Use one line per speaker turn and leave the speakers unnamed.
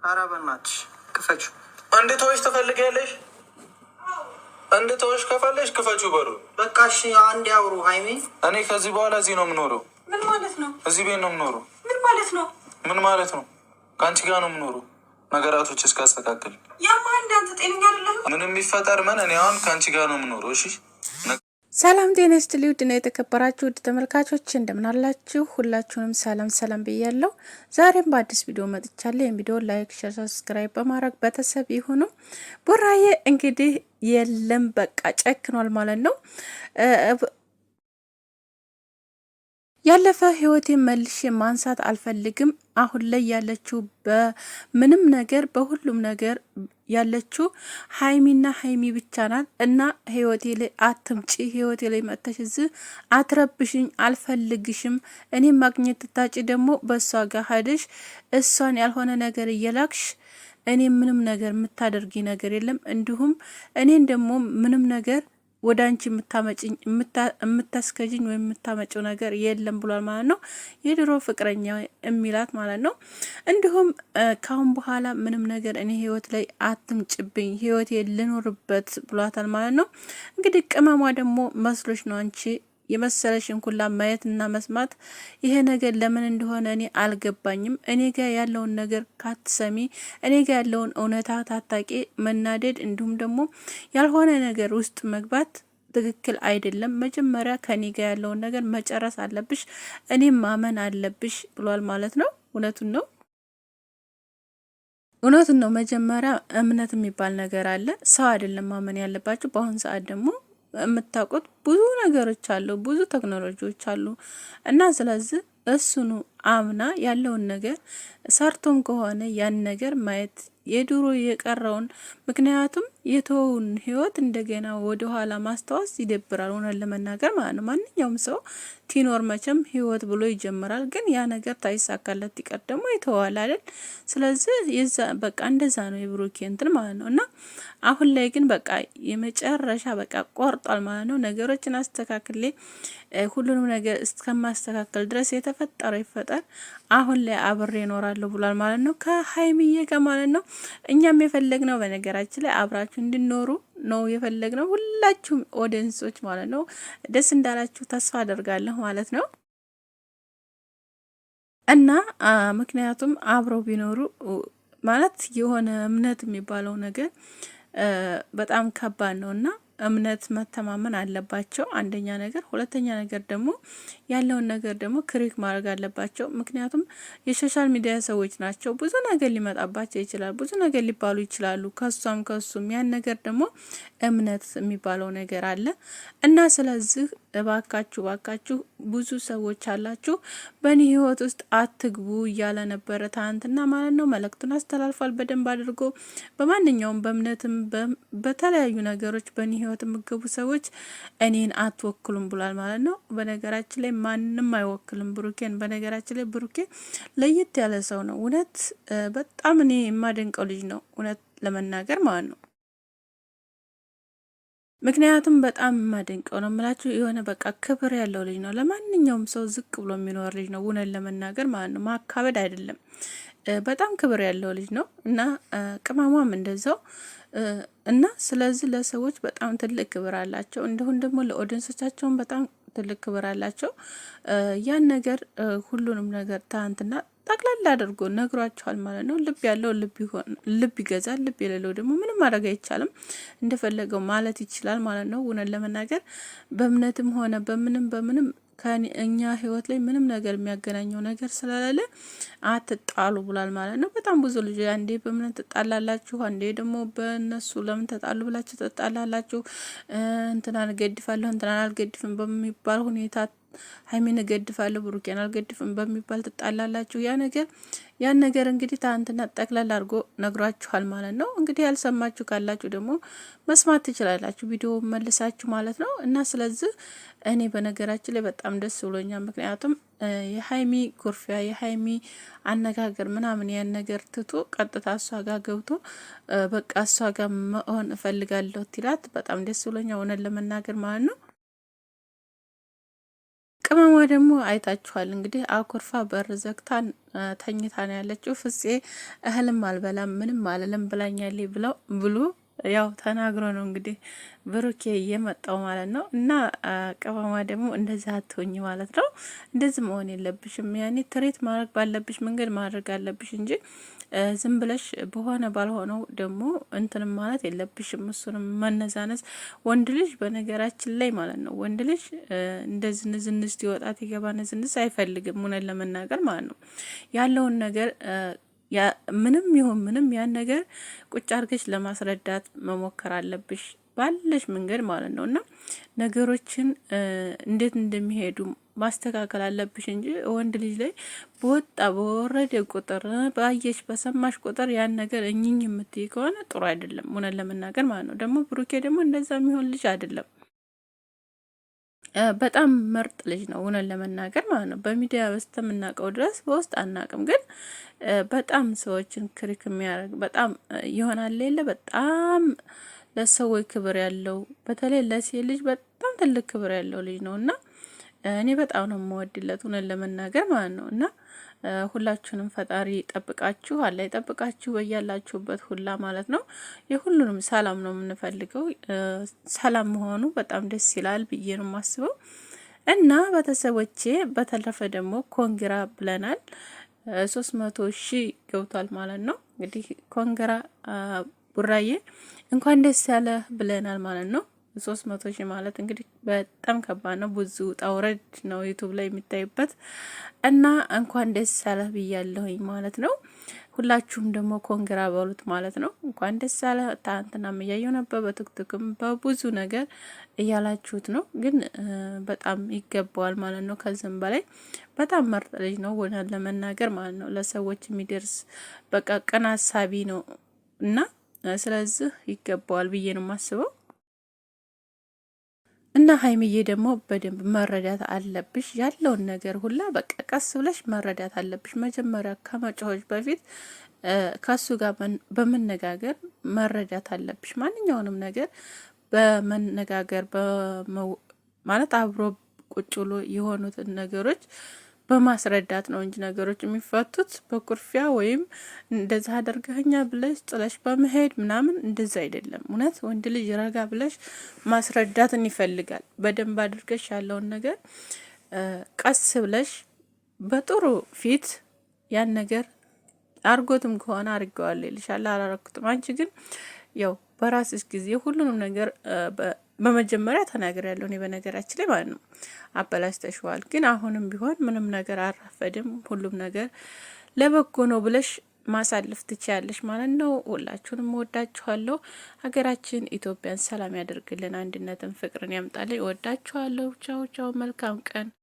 ኧረ በእናትሽ ክፈቹ። እንድትወሽ ትፈልጊያለሽ? እንድትወሽ ከፈለሽ ክፈቹ በሩ። በቃ እሺ አንድ ያውሩ ሃይሜ። እኔ ከዚህ በኋላ እዚህ ነው የምኖረው።
ምን ማለት ነው?
እዚህ ቤት ነው የምኖረው።
ምን ማለት ነው?
ምን ማለት ነው? ከአንቺ ጋር ነው የምኖረው ነገራቶች እስካስተካክል።
ያማ አንተ ጤነኛ አይደለም።
ምንም የሚፈጠር ምን እኔ አሁን ከአንቺ ጋር ነው የምኖረው። እሺ
ሰላም ጤና ይስጥልኝ ውድና የተከበራችሁ ውድ ተመልካቾች እንደምን አላችሁ? ሁላችሁንም ሰላም ብያለሁ። ዛሬም በአዲስ ቪዲዮ መጥቻለሁ። ይህን ቪዲዮ ላይክ፣ ሼር፣ ሰብስክራይብ በማድረግ ቤተሰብ ይሁኑ። ቡራዬ እንግዲህ የለም በቃ ጨክኗል ማለት ነው። ያለፈ ህይወቴን መልሼ ማንሳት አልፈልግም። አሁን ላይ ያለችው በምንም ነገር በሁሉም ነገር ያለችው ሀይሚና ሀይሚ ብቻ ናት እና ህይወቴ ላይ አትምጪ፣ ህይወቴ ላይ መጥተሽ እዚህ አትረብሽኝ፣ አልፈልግሽም። እኔም ማግኘት ትታጪ ደግሞ በእሷ ጋር ሄደሽ እሷን ያልሆነ ነገር እየላክሽ እኔ ምንም ነገር የምታደርጊ ነገር የለም። እንዲሁም እኔን ደግሞ ምንም ነገር ወደ አንቺ የምታስከጅኝ ወይም የምታመጪው ነገር የለም ብሏል ማለት ነው። የድሮ ፍቅረኛ የሚላት ማለት ነው። እንዲሁም ካሁን በኋላ ምንም ነገር እኔ ህይወት ላይ አትምጭብኝ፣ ህይወት ልኖርበት ብሏታል ማለት ነው። እንግዲህ ቅመሟ ደግሞ መስሎች ነው አንቺ የመሰለሽን ኩላ ማየትና መስማት። ይሄ ነገር ለምን እንደሆነ እኔ አልገባኝም። እኔ ጋር ያለውን ነገር ካትሰሚ፣ እኔ ጋር ያለውን እውነታ ታጣቂ መናደድ፣ እንዲሁም ደግሞ ያልሆነ ነገር ውስጥ መግባት ትክክል አይደለም። መጀመሪያ ከኔ ጋር ያለውን ነገር መጨረስ አለብሽ፣ እኔም ማመን አለብሽ ብሏል ማለት ነው። እውነቱን ነው። መጀመሪያ እምነት የሚባል ነገር አለ። ሰው አይደለም ማመን ያለባችሁ። በአሁን ሰዓት ደግሞ የምታውቁት ብዙ ነገሮች አሉ፣ ብዙ ቴክኖሎጂዎች አሉ እና ስለዚህ እሱኑ አምና ያለውን ነገር ሰርቶም ከሆነ ያን ነገር ማየት የድሮ የቀረውን፣ ምክንያቱም የተወውን ህይወት እንደገና ወደ ኋላ ማስታወስ ይደብራል። ሆነን ለመናገር ማለት ነው። ማንኛውም ሰው ቲኖር መቼም ህይወት ብሎ ይጀምራል፣ ግን ያ ነገር ታይሳካለት ይቀር ደግሞ ይተዋል አይደል? ስለዚህ የዛ በቃ እንደዛ ነው የብሩኬ እንትን ማለት ነው። እና አሁን ላይ ግን በቃ የመጨረሻ በቃ ቆርጧል ማለት ነው። ነገሮችን አስተካክሌ ሁሉንም ነገር እስከማስተካከል ድረስ የተፈጠረው ይፈጠር፣ አሁን ላይ አብሬ እኖራለሁ ብሏል ማለት ነው ከሀይሚዬ ጋር ማለት ነው። እኛም የፈለግነው በነገራችን ላይ አብራችሁ እንድኖሩ ነው የፈለግነው። ሁላችሁም ኦዲየንሶች ማለት ነው ደስ እንዳላችሁ ተስፋ አደርጋለሁ ማለት ነው። እና ምክንያቱም አብረው ቢኖሩ ማለት የሆነ እምነት የሚባለው ነገር በጣም ከባድ ነውና እምነት መተማመን አለባቸው። አንደኛ ነገር፣ ሁለተኛ ነገር ደግሞ ያለውን ነገር ደግሞ ክሪክ ማድረግ አለባቸው። ምክንያቱም የሶሻል ሚዲያ ሰዎች ናቸው። ብዙ ነገር ሊመጣባቸው ይችላል፣ ብዙ ነገር ሊባሉ ይችላሉ፣ ከሱም ያን ነገር ደግሞ እምነት የሚባለው ነገር አለ እና ስለዚህ እባካችሁ ብዙ ሰዎች አላችሁ በእኔ ህይወት ውስጥ አትግቡ እያለ ነበረ ትናንትና ማለት ነው። መልእክቱን አስተላልፏል በደንብ አድርጎ። በማንኛውም በእምነትም በተለያዩ ነገሮች በእኔ ህይወት የምገቡ ሰዎች እኔን አትወክሉም ብሏል ማለት ነው። በነገራችን ላይ ማንም አይወክልም ብሩኬን። በነገራችን ላይ ብሩኬ ለየት ያለ ሰው ነው። እውነት በጣም እኔ የማደንቀው ልጅ ነው እውነት ለመናገር ማለት ነው። ምክንያቱም በጣም የማደንቀው ነው የምላችሁ የሆነ በቃ ክብር ያለው ልጅ ነው። ለማንኛውም ሰው ዝቅ ብሎ የሚኖር ልጅ ነው እውነት ለመናገር ማለት ነው። ማካበድ አይደለም። በጣም ክብር ያለው ልጅ ነው እና ቅመሟም እንደዛው እና ስለዚህ ለሰዎች በጣም ትልቅ ክብር አላቸው። እንዲሁም ደግሞ ለኦዲየንሶቻቸውን በጣም ትልቅ ክብር አላቸው። ያን ነገር ሁሉንም ነገር ትናንትና ጠቅላላ አድርጎ ነግሯቸዋል ማለት ነው። ልብ ያለው ልብ ይገዛል፣ ልብ የሌለው ደግሞ ምንም ማድረግ አይቻልም፣ እንደፈለገው ማለት ይችላል ማለት ነው። እውነት ለመናገር በእምነትም ሆነ በምንም ከእኛ ህይወት ላይ ምንም ነገር የሚያገናኘው ነገር ስለሌለ አትጣሉ ብሏል ማለት ነው። በጣም ብዙ ልጆች አንዴ በእምነት ትጣላላችሁ፣ አንዴ ደግሞ በእነሱ ለምን ተጣሉ ብላችሁ ትጣላላችሁ። እንትናን እገድፋለሁ እንትናን አልገድፍም በሚባል ሁኔታ ሀይሚን እገድፋለሁ ብሩኬን አልገድፍም በሚባል ትጣላላችሁ። ያን ነገር እንግዲህ ትናንትና ጠቅላላ አድርጎ ነግሯችኋል ማለት ነው። እንግዲህ ያልሰማችሁ ካላችሁ ደግሞ መስማት ትችላላችሁ ቪዲዮ መልሳችሁ ማለት ነው። እና ስለዚህ እኔ በነገራችን ላይ በጣም ደስ ብሎኛል። ምክንያቱም የሀይሚ ኩርፊያ፣ የሀይሚ አነጋገር ምናምን ያን ነገር ትቶ ቀጥታ እሷ ጋር ገብቶ በቃ እሷ ጋር መሆን እፈልጋለሁ ትላት በጣም ደስ ብሎኛል እውነት ለመናገር ማለት ነው። ቅመሟ ደግሞ አይታችኋል እንግዲህ አኩርፋ በር ዘግታን ተኝታ ነው ያለችው። ፍፄ እህልም አልበላም ምንም አልልም ብላኛለች ብሎ ያው ተናግሮ ነው እንግዲህ ብሩኬ እየመጣው ማለት ነው። እና ቅመሟ ደግሞ እንደዛ አትሆኝ ማለት ነው። እንደዚህ መሆን የለብሽም። ያኔ ትሬት ማድረግ ባለብሽ መንገድ ማድረግ አለብሽ እንጂ ዝም ብለሽ በሆነ ባልሆነው ደግሞ እንትንም ማለት የለብሽም። እሱንም መነዛነዝ ወንድ ልጅ በነገራችን ላይ ማለት ነው ወንድ ልጅ እንደዚህ ንዝንዝ ይወጣት ይገባ ንዝንዝ አይፈልግም። እውነት ለመናገር ማለት ነው ያለውን ነገር ምንም ይሁን ምንም ያን ነገር ቁጭ አድርገሽ ለማስረዳት መሞከር አለብሽ ባለሽ መንገድ ማለት ነው። እና ነገሮችን እንዴት እንደሚሄዱ ማስተካከል አለብሽ እንጂ ወንድ ልጅ ላይ በወጣ በወረደ ቁጥር ባየሽ በሰማሽ ቁጥር ያን ነገር እኝኝ የምትይ ከሆነ ጥሩ አይደለም። እውነት ለመናገር ማለት ነው። ደግሞ ብሩኬ ደግሞ እንደዛ የሚሆን ልጅ አይደለም። በጣም ምርጥ ልጅ ነው እውነት ለመናገር ማለት ነው። በሚዲያ በስተምናውቀው ድረስ በውስጥ አናውቅም፣ ግን በጣም ሰዎችን ክሪክ የሚያደርግ በጣም ይሆናል የለ በጣም ለሰዎች ክብር ያለው በተለይ ለሴት ልጅ በጣም ትልቅ ክብር ያለው ልጅ ነው እና እኔ በጣም ነው የምወድለት እውነት ለመናገር ማለት ነው። እና ሁላችሁንም ፈጣሪ ጠብቃችሁ አላ ይጠብቃችሁ በያላችሁበት ሁላ ማለት ነው። የሁሉንም ሰላም ነው የምንፈልገው። ሰላም መሆኑ በጣም ደስ ይላል ብዬ ነው የማስበው። እና ቤተሰቦቼ በተረፈ ደግሞ ኮንግራ ብለናል። 300,000 ገብቷል ማለት ነው። እንግዲህ ኮንግራ ቡራዬ እንኳን ደስ ያለ ብለናል ማለት ነው። 300,000 ማለት እንግዲህ በጣም ከባድ ነው። ብዙ ውጣ ውረድ ነው ዩቲዩብ ላይ የሚታይበት እና እንኳን ደስ ያለህ ብያለሁኝ ማለት ነው። ሁላችሁም ደግሞ ኮንግራ በሉት ማለት ነው። እንኳን ደስ ያለህ። ታንትና እያየሁ ነበር በቲክቶክም በብዙ ነገር እያላችሁት ነው፣ ግን በጣም ይገባዋል ማለት ነው። ከዚህም በላይ በጣም ምርጥ ልጅ ነው ወናል ለመናገር ማለት ነው። ለሰዎች የሚደርስ በቃ ቀና ሀሳቢ ነው እና ስለዚህ ይገባዋል ብዬ ነው የማስበው። እና ሀይሚዬ ደግሞ በደንብ መረዳት አለብሽ ያለውን ነገር ሁላ በቃ ቀስ ብለሽ መረዳት አለብሽ። መጀመሪያ ከመጫዎች በፊት ከሱ ጋር በመነጋገር መረዳት አለብሽ። ማንኛውንም ነገር በመነጋገር ማለት አብሮ ቁጭ ብሎ የሆኑትን ነገሮች በማስረዳት ነው እንጂ ነገሮች የሚፈቱት በኩርፊያ ወይም እንደዛ አደርገኛ ብለሽ ጥለሽ በመሄድ ምናምን እንደዛ አይደለም። እውነት ወንድ ልጅ ረጋ ብለሽ ማስረዳትን ይፈልጋል። በደንብ አድርገሽ ያለውን ነገር ቀስ ብለሽ በጥሩ ፊት ያን ነገር አርጎትም ከሆነ አርገዋለሁ ይልሻል፣ አላረኩትም። አንቺ ግን ያው በራስሽ ጊዜ ሁሉንም ነገር በመጀመሪያ ተናግሬያለሁ እኔ በነገራችን ላይ ማለት ነው። አበላሽተሽዋል፣ ግን አሁንም ቢሆን ምንም ነገር አራፈድም። ሁሉም ነገር ለበጎ ነው ብለሽ ማሳለፍ ትችያለሽ ማለት ነው። ሁላችሁንም ወዳችኋለሁ። ሀገራችን ኢትዮጵያን ሰላም ያደርግልን፣ አንድነትን ፍቅርን ያምጣልን። ወዳችኋለሁ። ቻው ቻው። መልካም ቀን